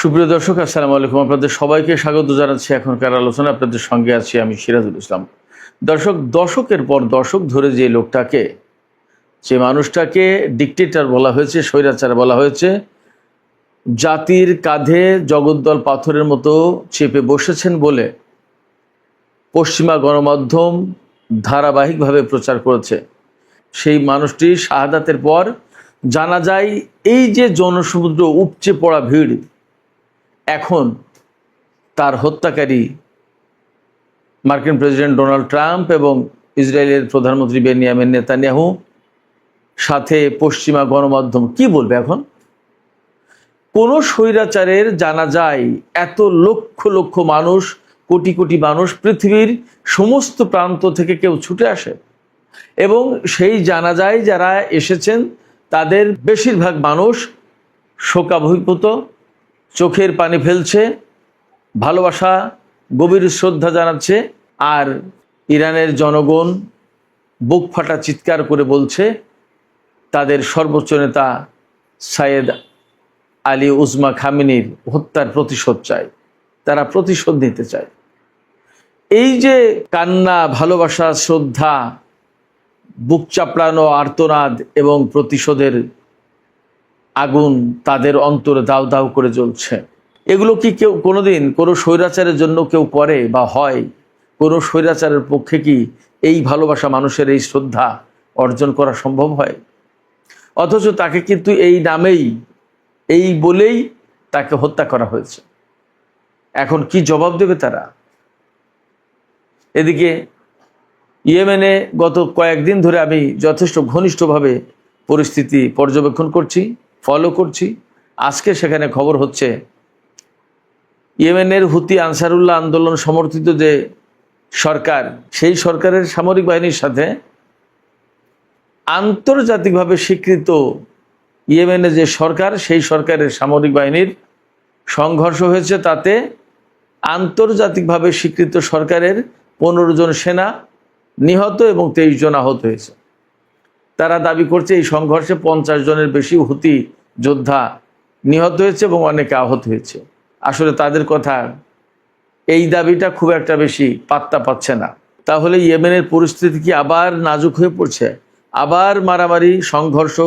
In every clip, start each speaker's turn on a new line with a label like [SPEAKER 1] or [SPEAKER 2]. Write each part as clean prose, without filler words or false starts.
[SPEAKER 1] সুপ্রিয় দর্শক, আসসালামু আলাইকুম। আপনাদের সবাইকে স্বাগত জানাচ্ছি এখনকার আলোচনা। আপনাদের সঙ্গে আছি আমি সিরাজুল ইসলাম। দর্শক, দশকের পর দশক ধরে যে মানুষটাকে ডিকটেটর বলা হয়েছে, স্বৈরাচার বলা হয়েছে, জাতির কাঁধে জগদ্দল পাথরের মতো চেপে বসেছেন বলে পশ্চিমা গণমাধ্যম ধারাবাহিকভাবে প্রচার করেছে, সেই মানুষটি শাহাদাতের পর জানা যায় এই যে জনসমুদ্র উপচে পড়া ভিড়, এখন তার হত্যাকারী মার্কিন প্রেসিডেন্ট ডোনাল্ড ট্রাম্প এবং ইসরায়েলের প্রধানমন্ত্রী বেনিয়ামিন নেতানিয়াহু, সাথে পশ্চিমা গণমাধ্যম কি বলবে? এখন কোন স্বৈরাচারের জানা যায় এত লক্ষ লক্ষ মানুষ, কোটি কোটি মানুষ পৃথিবীর সমস্ত প্রান্ত থেকে কেউ ছুটে আসে, এবং সেই জানাজায় যারা এসেছেন তাদের বেশিরভাগ মানুষ শোকাভিভূত, চোখের পানি ফেলছে, ভালোবাসা, গভীর শ্রদ্ধা জানাচ্ছে। আর ইরানের জনগণ বুক ফাটা চিৎকার করে বলছে তাদের সর্বোচ্চ নেতা সাইয়েদ আলী উজমা খামেনির হত্যার প্রতিশোধ চায়, তারা প্রতিশোধ নিতে চায়। এই যে কান্না, ভালোবাসা, শ্রদ্ধা, বুক চাপড়ানো আর্তনাদ এবং প্রতিশোধের আগুন তাদের অন্তরে দাউ দাউ করে জ্বলছে, এগুলো কি কেউ কোনোদিন কোনো স্বৈরাচারের জন্য কেউ করে বা হয়? কোনো স্বৈরাচারের পক্ষে কি এই ভালোবাসা, মানুষের এই শ্রদ্ধা অর্জন করা সম্ভব হয়? অথচ তাকে কিন্তু এই নামেই, এই বলেই তাকে হত্যা করা হয়েছে। এখন কি জবাব দেবে তারা? এদিকে ইয়েমেনে গত কয়েকদিন ধরে আমি যথেষ্ট ঘনিষ্ঠভাবে পরিস্থিতি পর্যবেক্ষণ করছি, ফলো করছি। আজকে সেখানে খবর হচ্ছে ইয়েমেনের হুতি আনসারুল্লাহ আন্দোলন সমর্থিত যে সরকার, সেই সরকারের সামরিক বাহিনীর সাথে আন্তর্জাতিকভাবে স্বীকৃত ইয়েমেনের যে সরকার, সেই সরকারের সামরিক বাহিনীর সংঘর্ষ হয়েছে। তাতে আন্তর্জাতিকভাবে স্বীকৃত সরকারের 15 জন সেনা নিহত এবং 23 জন আহত হয়েছে। তারা দাবি করছে এই সংঘর্ষে 50 জনের বেশি হুতি যোদ্ধা নিহত হয়েছে এবং অনেকে আহত হয়েছে। আসলে তাদের কথা, এই দাবিটা খুব একটা বেশি পাত্তা পাচ্ছে না। তাহলে ইয়েমেনের পরিস্থিতি কি আবার নাজুক হয়ে পড়ছে? আবার মারামারি, সংঘর্ষ,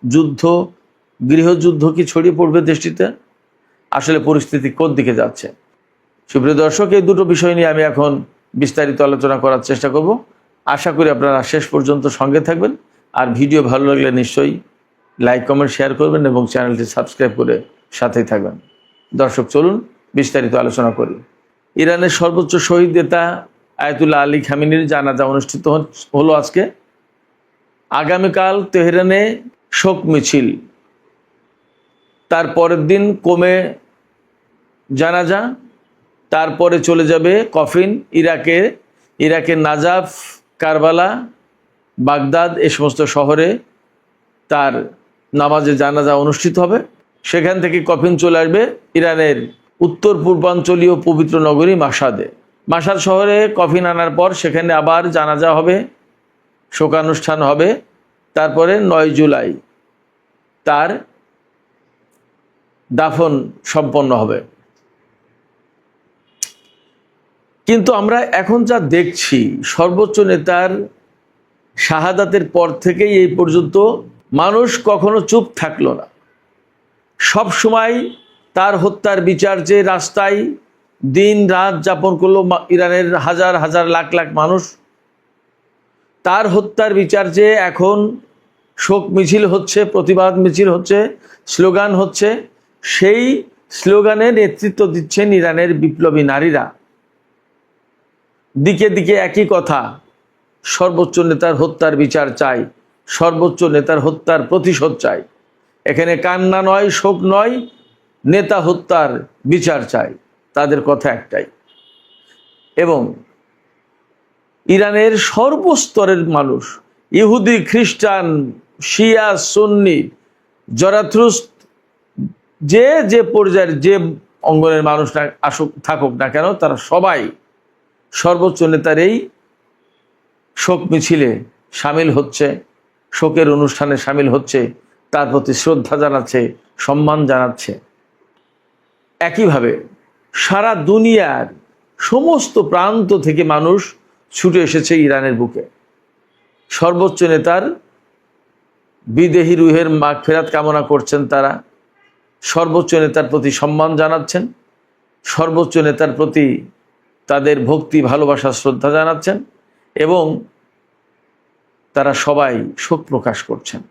[SPEAKER 1] যুদ্ধ, গৃহযুদ্ধ কি ছড়িয়ে পড়বে দেশটিতে? আসলে পরিস্থিতি কোন দিকে যাচ্ছে? সুপ্রিয় দর্শক, এই দুটো বিষয় নিয়ে আমি এখন বিস্তারিত আলোচনা করার চেষ্টা করব। আশা করি আপনারা শেষ পর্যন্ত সঙ্গে থাকবেন। আর ভিডিও ভালো লাগলে নিশ্চয়ই লাইক, কমেন্ট, শেয়ার করবেন এবং চ্যানেলটি সাবস্ক্রাইব করে সাথেই থাকবেন। দর্শক, চলুন বিস্তারিত আলোচনা করি। ইরানের সর্বোচ্চ শহীদ নেতা আয়াতুল্লাহ আলী খামেনির জানাজা অনুষ্ঠিত হলো আজকে। আগামীকাল তেহরানে শোক মিছিল, তার পরের দিন কোমে জানাজা, তারপরে চলে যাবে কফিন ইরাকের নাজাফ, কারবালা, বাগদাদ, এই সমস্ত শহরে তার নামাজে জানাজা অনুষ্ঠিত হবে। সেখান থেকে কফিন চলে আসবে ইরানের উত্তর পূর্বাঞ্চলীয় পবিত্র নগরী মাশহাদে। মাশহাদ শহরে কফিন আনার পর সেখানে আবার জানাজা হবে, শোকানুষ্ঠান হবে। তারপরে 9 জুলাই তার দাফন সম্পন্ন হবে। কিন্তু আমরা এখন যা দেখছি, সর্বোচ্চ নেতার শাহাদাতের পর থেকেই এই পর্যন্ত মানুষ কখনো চুপ থাকলো না। সব সময় তার হত্যার বিচার চেয়ে রাস্তায় দিন রাত যাপন করলো ইরানের হাজার হাজার লাখ লাখ মানুষ। তার হত্যার বিচার চেয়ে এখন শোক মিছিল হচ্ছে, প্রতিবাদ মিছিল হচ্ছে, স্লোগান হচ্ছে। সেই স্লোগানে নেতৃত্ব দিচ্ছেন ইরানের বিপ্লবী নারীরা। দিকে দিকে একই কথা, সর্বোচ্চ নেতার হত্যার বিচার চাই, সর্বোচ্চ নেতার হত্যার প্রতিশোধ চাই। এখানে কান্না নয়, শোক নয়, নেতা হত্যার বিচার চাই। তাদের কথা একটাই। এবং ইরানের সর্বস্তরের মানুষ, ইহুদি, খ্রিস্টান, শিয়া, সুন্নি, জরাথ্রুস্ট, যে যে পর্যায়ের যে অঙ্গনের মানুষ থাকুক না কেন, তারা সবাই সর্বোচ্চ নেতার এই শোক মিছিলে সামিল হচ্ছে, শোকের অনুষ্ঠানে সামিল হচ্ছে, তার প্রতি শ্রদ্ধা জানাচ্ছে, সম্মান জানাচ্ছে। একইভাবে সারা দুনিয়ার সমস্ত প্রান্ত থেকে মানুষ ছুটে এসেছে ইরানের বুকে। সর্বোচ্চ নেতার বিদেহী রুহের মাগফিরাত কামনা করছেন তারা, সর্বোচ্চ নেতার প্রতি সম্মান জানাচ্ছেন, সর্বোচ্চ নেতার প্রতি তাদের ভক্তি, ভালোবাসা, শ্রদ্ধা জানাচ্ছেন এবং তারা সবাই শোক প্রকাশ করছেন।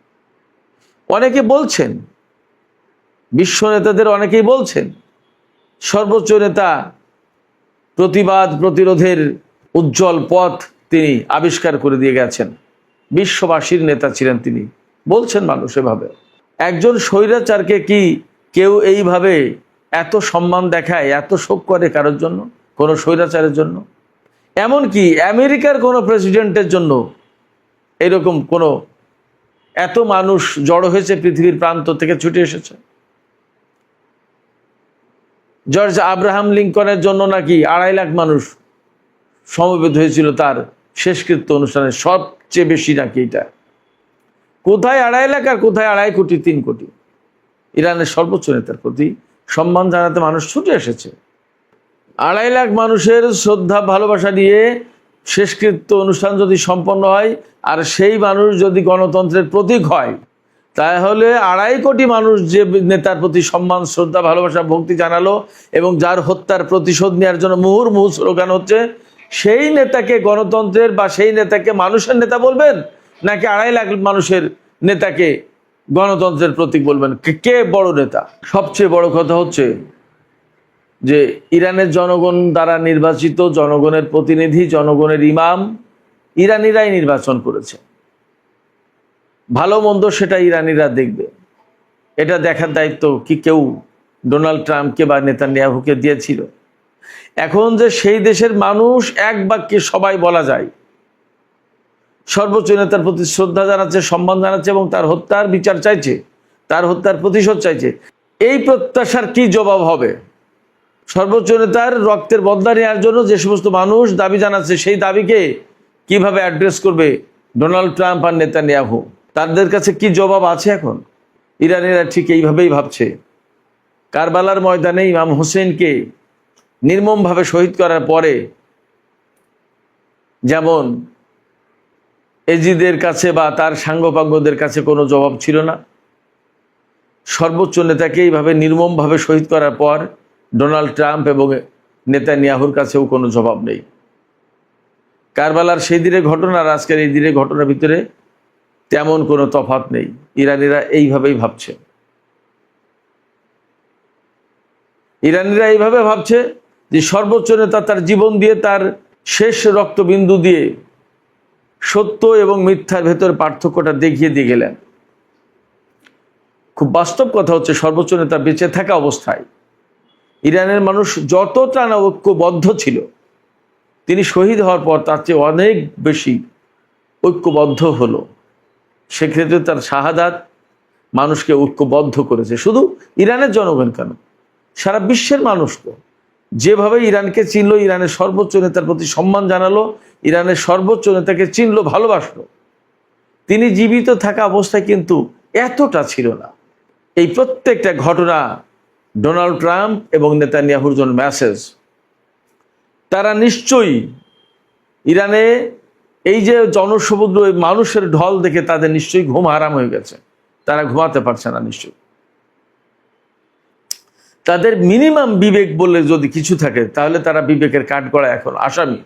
[SPEAKER 1] অনেকে বলছেন, বিশ্ব নেতাদের অনেকেই বলছেন, সর্বোচ্চ নেতা প্রতিবাদ প্রতিরোধের উজ্জ্বল পথ তিনি আবিষ্কার করে দিয়ে গেছেন, বিশ্ববাসীর নেতা ছিলেন তিনি, বলছেন মানুষ এভাবে। একজন স্বৈরাচারকে কি কেউ এইভাবে এত সম্মান দেখায়, এত শোক করে কারোর জন্য, কোনো স্বৈরাচারের জন্য? এমনকি আমেরিকার কোনো প্রেসিডেন্টের জন্য এরকম কোনো এত মানুষ জড়ো হয়েছে, পৃথিবীর প্রান্ত থেকে ছুটে এসেছে? জর্জ আব্রাহাম লিঙ্কনের জন্য নাকি 2.5 লাখ মানুষ সমবেত হয়েছিল তার শেষকৃত্য অনুষ্ঠানে, সবচেয়ে বেশি নাকি এটা। কোথায় 2.5 লাখ আর কোথায় 2.5 কোটি, 3 কোটি? ইরানের সর্বোচ্চ নেতার প্রতি সম্মান জানাতে মানুষ ছুটে এসেছে। 2.5 লাখ মানুষের শ্রদ্ধা ভালোবাসা দিয়ে শেষকৃত্য অনুষ্ঠান যদি সম্পন্ন হয়, আর সেই মানুষ যদি গণতন্ত্রের প্রতীক হয়, তাহলে 2.5 কোটি মানুষ যে নেতার প্রতি সম্মান, শ্রদ্ধা, ভালোবাসা, ভক্তি জানালো এবং যার হত্যার প্রতিশোধ নেওয়ার জন্য মুহুর্মুহু স্লোগান হচ্ছে, সেই নেতাকে গণতন্ত্রের বা সেই নেতাকে মানুষের নেতা বলবেন, নাকি 2.5 লাখ মানুষের নেতাকে গণতন্ত্রের প্রতীক বলবেন? কে বড় নেতা? সবচেয়ে বড় কথা হচ্ছে যে ইরানের জনগণ দ্বারা নির্বাচিত, জনগণের প্রতিনিধি, জনগণের ইমাম ইরানিরাই নির্বাচন করেছে। ভালো মন্দ সেটা ইরানিরা দেখবে। এটা দেখার দায়িত্ব কি কেউ ডোনাল্ড ট্রাম্পকে বা নেতানিয়াহুকে দিয়েছিল? এখন যে সেই দেশের মানুষ এক বাক্যে সবাই বলা যায় সর্বোচ্চ নেতার প্রতি শ্রদ্ধা জানাচ্ছে, সম্মান জানাচ্ছে এবং তার হত্যার বিচার চাইছে, তার হত্যার প্রতিশোধ চাইছে, এই প্রত্যাশার কি জবাব হবে? সর্বোচ্চ নেতার রক্তের বদলা নেওয়ার জন্য যে সমস্ত মানুষ দাবি জানাচ্ছে, সেই দাবিকে কিভাবে অ্যাড্রেস করবে ডোনাল্ড ট্রাম্প আর নেতানিয়াহু? তাদের কাছে কি জবাব আছে? এখন ইরানিরা ঠিক এইভাবেই ভাবছে। কারবালার ময়দানে ইমাম হোসেনকে নির্মমভাবে শহীদ করার পরে যেমন এজিদের কাছে বা তার সাঙ্গপাঙ্গদের কাছে কোনো জবাব ছিল না, সর্বোচ্চ নেতাকে এইভাবে নির্মমভাবে শহীদ করার পর ডোনাল্ড ট্রাম্প এবং নেতানিয়াহুর কাছেও কোনো জবাব নেই। কারবালার সেই দিনের ঘটনা আর আজকের এই দিনের ঘটনার ভিতরে তেমন কোনো তফাৎ নেই। ইরানিরা এইভাবেই ভাবছে। ইরানিরা এইভাবে ভাবছে যে সর্বোচ্চ নেতা তার জীবন দিয়ে, তার শেষ রক্তবিন্দু দিয়ে সত্য এবং মিথ্যার ভেতর পার্থক্যটা দেখিয়ে দিয়ে গেলেন। খুব বাস্তব কথা হচ্ছে, সর্বোচ্চ নেতা বেঁচে থাকা অবস্থায় ইরানের মানুষ যতটা না ঐক্যবদ্ধ ছিল, তিনি শহীদ হওয়ার পর তার চেয়ে অনেক বেশি ঐক্যবদ্ধ হলো। সেক্ষেত্রে তার শাহাদাত মানুষকে ঐক্যবদ্ধ করেছে। শুধু ইরানের জনগণ কেন, সারা বিশ্বের মানুষ তো যেভাবে ইরানকে চিনল, ইরানের সর্বোচ্চ নেতার প্রতি সম্মান জানালো, ইরানের সর্বোচ্চ নেতাকে চিনল, ভালোবাসলো, তিনি জীবিত থাকা অবস্থায় কিন্তু এতটা ছিল না। এই প্রত্যেকটা ঘটনা ডোনাল্ড ট্রাম্প এবং নেতানিয়াহুর জন্য মেসেজ। তারা নিশ্চয়ই ইরানে এই যে জনসমুদ্র, মানুষের ঢল দেখে তাদের নিশ্চয়ই ঘুম হারাম হয়ে গেছে, তারা ঘুমাতে পারছে না। নিশ্চয়ই তাদের মিনিমাম বিবেক বলে যদি কিছু থাকে, তাহলে তারা বিবেকের কাঠগড়ায় এখন আসামি।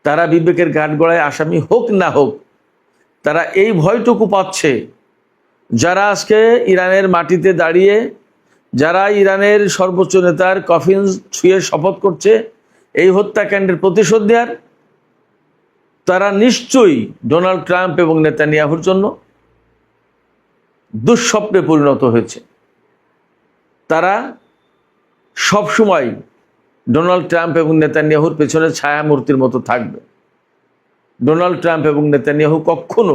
[SPEAKER 1] তারা বিবেকের কাঠগড়ায় আসামি হোক না হোক, তারা এই ভয়টুকু পাচ্ছে, যারা আজকে ইরানের মাটিতে দাঁড়িয়ে, যারা ইরানের সর্বোচ্চ নেতার কফিন ছুঁয়ে শপথ করছে এই হত্যাকাণ্ডের প্রতিশোধ নেওয়ার, তারা নিশ্চয়ই ডোনাল্ড ট্রাম্প এবং নেতানিয়াহুর জন্য দুঃস্বপ্নে পরিণত হয়েছে। তারা সবসময় ডোনাল্ড ট্রাম্প এবং নেতানিয়াহুর পেছনে ছায়ামূর্তির মতো থাকবে। ডোনাল্ড ট্রাম্প এবং নেতানিয়াহু কখনো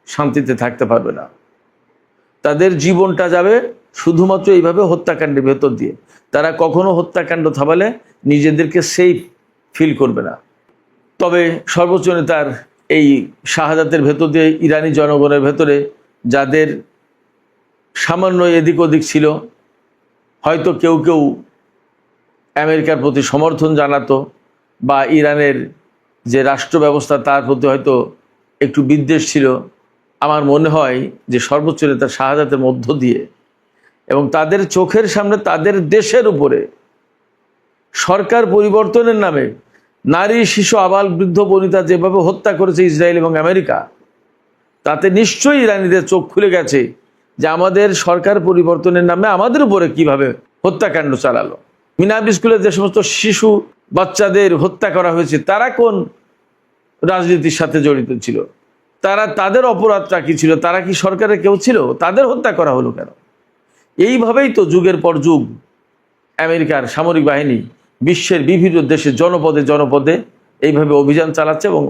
[SPEAKER 1] শান্তিতে থাকতে পারবে না। তাদের জীবনটা যাবে শুধুমাত্র এইভাবে হত্যাকাণ্ডের ভেতর দিয়ে। তারা কখনো হত্যাকাণ্ড থামালে নিজেদেরকে সেফ ফিল করবে না। তবে সর্বোচ্চ নেতার এই শাহাদাতের ভেতর দিয়ে ইরানি জনগণের ভেতরে যাদের সামান্য এদিক ওদিক ছিল, হয়তো কেউ কেউ আমেরিকার প্রতি সমর্থন জানাতো বা ইরানের যে রাষ্ট্র ব্যবস্থা তার প্রতি হয়তো একটু বিদ্বেষ ছিল। আমার মনে হয় যে সর্বোচ্চ নেতা শাহাদাতের মধ্য দিয়ে এবং তাদের চোখের সামনে তাদের দেশের উপরে সরকার পরিবর্তনের নামে নারী, শিশু, আবাল, বৃদ্ধ, বনিতা যেভাবে হত্যা করেছে ইসরায়েল এবং আমেরিকা, তাতে নিশ্চয়ই ইরানিদের চোখ খুলে গেছে যে আমাদের সরকার পরিবর্তনের নামে আমাদের উপরে কিভাবে হত্যাকাণ্ড চালালো। মিনাব স্কুলে যে সমস্ত শিশু বাচ্চাদের হত্যা করা হয়েছে তারা কোন রাজনীতির সাথে জড়িত ছিল, তাদের অপরাধটা কি ছিল, তারা কি সরকারের কেউ ছিল, তাদের হত্যা করা হলো কেন? এইভাবেই তো যুগের পর যুগ আমেরিকার সামরিক বাহিনী বিশ্বের বিভিন্ন দেশে জনপদে জনপদে এইভাবে অভিযান চালাচ্ছে এবং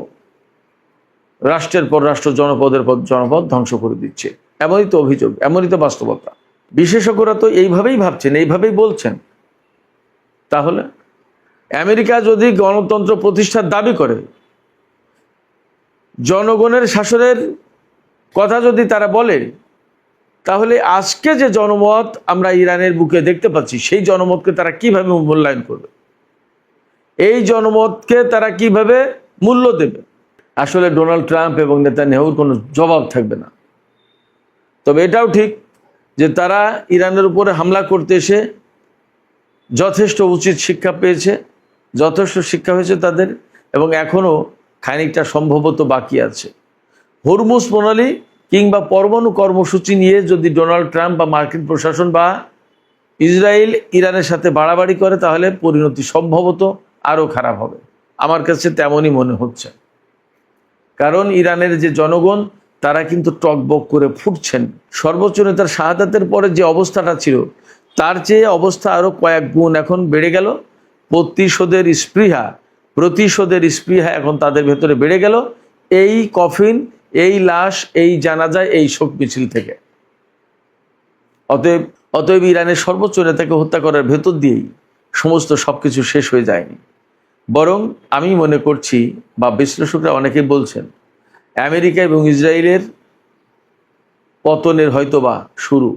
[SPEAKER 1] রাষ্ট্রের পর রাষ্ট্র, জনপদের পর জনপদ ধ্বংস করে দিচ্ছে। এমনই তো অভিযোগ, এমনই তো বাস্তবতা। বিশেষজ্ঞরা তো এইভাবেই ভাবছেন, এইভাবেই বলছেন। তাহলে আমেরিকা যদি গণতন্ত্র প্রতিষ্ঠার দাবি করে, জনগণের শাসনের কথা যদি তারা বলে, তাহলে আজকে যে জনমত আমরা ইরানের বুকে দেখতে পাচ্ছি সেই জনমতকে তারা কিভাবে মূল্যায়ন করবে? এই জনমতকে তারা কিভাবে মূল্য দেবে? আসলে ডোনাল্ড ট্রাম্প এবং নেতানিয়াহুর কোনো জবাব থাকবে না। তবে এটাও ঠিক যে তারা ইরানের উপরে হামলা করতে এসে যথেষ্ট উচিত শিক্ষা পেয়েছে, যথেষ্ট শিক্ষা হয়েছে তাদের, এবং এখনও খানিকটা সম্ভবত বাকি আছে। হরমুজ প্রণালী কিংবা পরমাণু কর্মসূচি নিয়ে যদি ডোনাল্ড ট্রাম্প বা মার্কিন প্রশাসন বা ইসরায়েল ইরানের সাথে বাড়াবাড়ি করে, তাহলে পরিণতি সম্ভবত আরও খারাপ হবে। আমার কাছে তেমনই মনে হচ্ছে। কারণ ইরানের যে জনগণ তারা কিন্তু টকবক করে ফুটছেন। সর্বোচ্চ নেতার শাহাদাতের পরে যে অবস্থাটা ছিল তার চেয়ে অবস্থা আরও কয়েক গুণ এখন বেড়ে গেল। প্রতিশোধের স্পৃহা এখন তাদের ভেতরে বেড়ে গেল এই কফিন, এই লাশ, এই জানাজায়, এই শোক মিছিল থেকে। অতএব ইরানের সর্বোচ্চ নেতাকে হত্যা করার ভেতর দিয়েই সমস্ত সবকিছু শেষ হয়ে যায়নি, বরং আমি মনে করছি বা বিশ্লেষকরা অনেকেই বলছেন আমেরিকা এবং ইসরায়েলের পতনের হয়তোবা শুরু।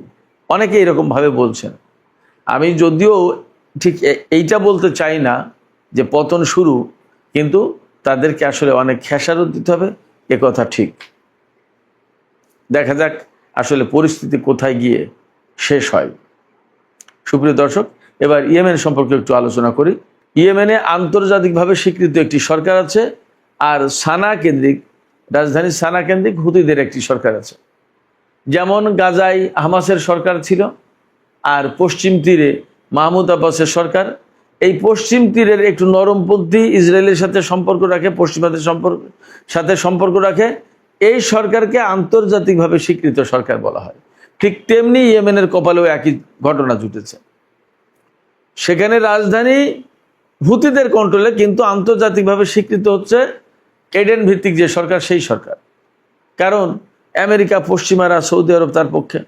[SPEAKER 1] অনেকে এরকমভাবে বলছেন। আমি যদিও ঠিক এইটা বলতে চাই না যে পতন শুরু, কিন্তু তাদেরকে আসলে অনেক খেসারত দিতে হবে, এ কথা ঠিক। দেখা যাক আসলে পরিস্থিতি কোথায় গিয়ে শেষ হয়। সুপ্রিয় দর্শক, এবার ইয়েমেন সম্পর্কে একটু আলোচনা করি। ইয়েমেনে আন্তর্জাতিকভাবে স্বীকৃত একটি সরকার আছে, আর রাজধানী সানা কেন্দ্রিক হুতিদের একটি সরকার আছে। যেমন গাজায় হামাসের সরকার ছিল, আর পশ্চিম তীরে মাহমুদ আব্বাসের সরকার। এই পশ্চিম তীরের একটু নরমপন্থী ইসরায়েলের সাথে সম্পর্ক রাখে, পশ্চিমাদের সাথে সম্পর্ক রাখে, এই সরকারকে আন্তর্জাতিকভাবে স্বীকৃত সরকার বলা হয়। ঠিক তেমনি ইয়েমেনের কপালেও একই ঘটনা ঘটেছে। সেখানে রাজধানী হুতিদের কন্ট্রোলে, কিন্তু আন্তর্জাতিকভাবে স্বীকৃত হচ্ছে এডেন ভিত্তিক যে সরকার, সেই সরকার। কারণ আমেরিকা, পশ্চিমারা, সৌদি আরব তার পক্ষে।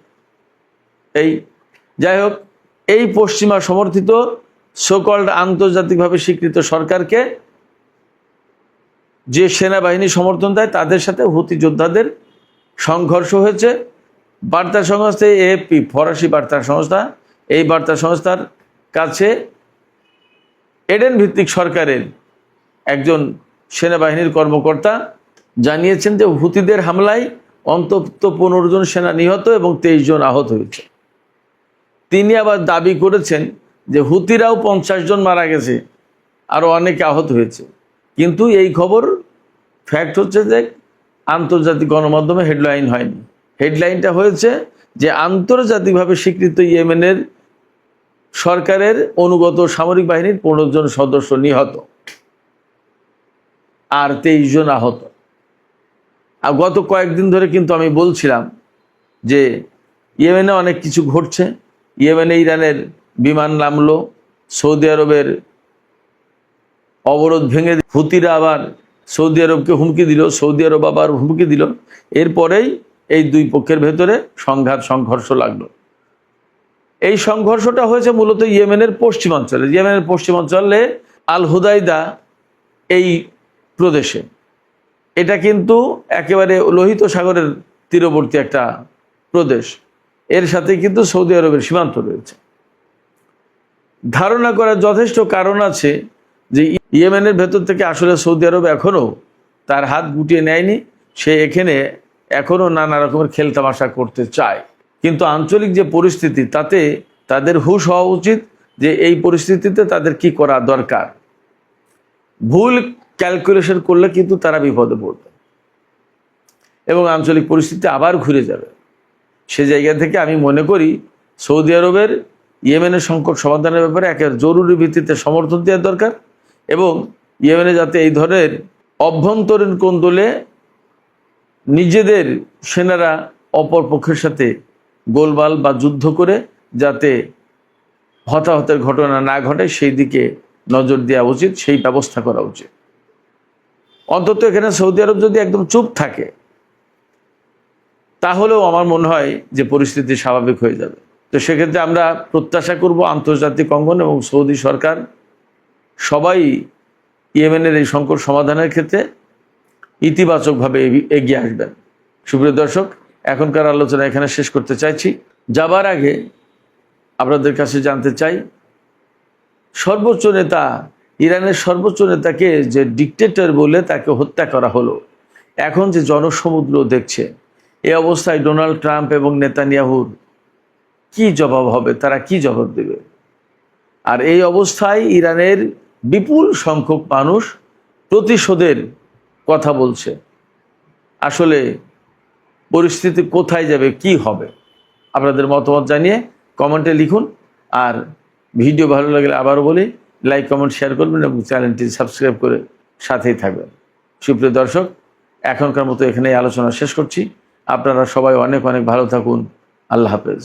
[SPEAKER 1] যাই হোক, এই পশ্চিমা সমর্থিত সোকল্ড আন্তর্জাতিকভাবে স্বীকৃত সরকারকে যে সেনাবাহিনী সমর্থন দেয় তাদের সাথে হুতি যোদ্ধাদের সংঘর্ষ হয়েছে। বার্তা সংস্থা এএফপি, ফরাসি বার্তা সংস্থা, এই বার্তা সংস্থার কাছে এডেন ভিত্তিক সরকারের একজন সেনাবাহিনীর কর্মকর্তা জানিয়েছেন যে হুতিদের হামলায় অন্তত 15 জন সেনা নিহত এবং 23 জন আহত হয়েছে। তিনি আবার দাবি করেছেন যে হুতিরাও 50 জন মারা গেছে, আরও অনেকে আহত হয়েছে। কিন্তু এই খবর ফ্যাক্ট হচ্ছে যে আন্তর্জাতিক গণমাধ্যমে হেডলাইন হয়নি। হেডলাইনটা হয়েছে যে আন্তর্জাতিকভাবে স্বীকৃত ইয়েমেনের সরকারের অনুগত সামরিক বাহিনীর 15 জন সদস্য নিহত আর 23 জন আহত। আর গত কয়েকদিন ধরে কিন্তু আমি বলছিলাম যে ইয়েমেনে অনেক কিছু ঘটছে। ইয়েমেনে ইরানের বিমান নামলো, সৌদি আরবের অবরোধ ভেঙে হুতিরা আবার সৌদি আরবকে হুমকি দিল, সৌদি আরব আবার হুমকি দিল। এরপরেই এই দুই পক্ষের ভেতরে সংঘর্ষ লাগলো। এই সংঘর্ষটা হয়েছে মূলত ইয়েমেনের পশ্চিমাঞ্চলে। ইয়েমেনের পশ্চিমাঞ্চলে আল হুদাইদা এই প্রদেশে। এটা কিন্তু একেবারে লোহিত সাগরের তীরবর্তী একটা প্রদেশ। এর সাথে কিন্তু সৌদি আরবের সীমান্ত রয়েছে। ধারণা করার যথেষ্ট কারণ আছে যে ইয়েমেনের ভেতর থেকে আসলে সৌদি আরব এখনও তার হাত গুটিয়ে নেয়নি। সে এখানে এখনও নানা রকমের খেলতামাশা করতে চায়, কিন্তু আঞ্চলিক যে পরিস্থিতি তাতে তাদের হুঁশ হওয়া উচিত যে এই পরিস্থিতিতে তাদের কি করা দরকার। ভুল ক্যালকুলেশন করলে কিন্তু তারা বিপদে পড়বে এবং আঞ্চলিক পরিস্থিতি আবার ঘুরে যাবে। সে জায়গা থেকে আমি মনে করি সৌদি আরবের ইয়েমেনের সংকট সমাধানের ব্যাপারে একের জরুরি ভিত্তিতে সমর্থন দেওয়ার দরকার এবং ইয়েমেনে যাতে এই ধরনের অভ্যন্তরীণ কোন্দলে নিজেদের সেনারা অপর পক্ষের সাথে গোলমাল বা যুদ্ধ করে যাতে হতাহতের ঘটনা না ঘটে সেই দিকে নজর দেওয়া উচিত, সেই ব্যবস্থা করা উচিত। অন্তত এখানে সৌদি আরব যদি একদম চুপ থাকে তাহলেও আমার মনে হয় যে পরিস্থিতি স্বাভাবিক হয়ে যাবে। তো সেক্ষেত্রে আমরা প্রত্যাশা করব আন্তর্জাতিক অঙ্গন এবং সৌদি সরকার সবাই ইয়েমেনের এই সংকট সমাধানের ক্ষেত্রে ইতিবাচকভাবে এগিয়ে আসবেন। সুপ্রিয় দর্শক, এখনকার আলোচনা এখানে শেষ করতে চাইছি। যাবার আগে আপনাদের কাছে জানতে চাই, সর্বোচ্চ নেতা, ইরানের সর্বোচ্চ নেতাকে যে ডিকটেটর বলে তাকে হত্যা করা হলো, এখন যে জনসমুদ্র দেখছে, এই অবস্থায় ডোনাল্ড ট্রাম্প এবং নেতানিয়াহুর কি জবাব হবে? তারা কি জবাব দেবে? আর এই অবস্থায় ইরানের বিপুল সংখ্যক মানুষ প্রতিশোধের কথা বলছে। আসলে পরিস্থিতি কোথায় যাবে, কি হবে? আপনাদের মতামত জানিয়ে কমেন্টে লিখুন। আর ভিডিও ভালো লাগলে আবারও বলি, লাইক কমেন্ট শেয়ার করবেন এবং চ্যানেলটি সাবস্ক্রাইব করে সাথেই থাকবেন। সুপ্রিয় দর্শক, এখনকার মতো এখানেই আলোচনা শেষ করছি। আপনারা সবাই অনেক অনেক ভালো থাকুন। আল্লাহ হাফেজ।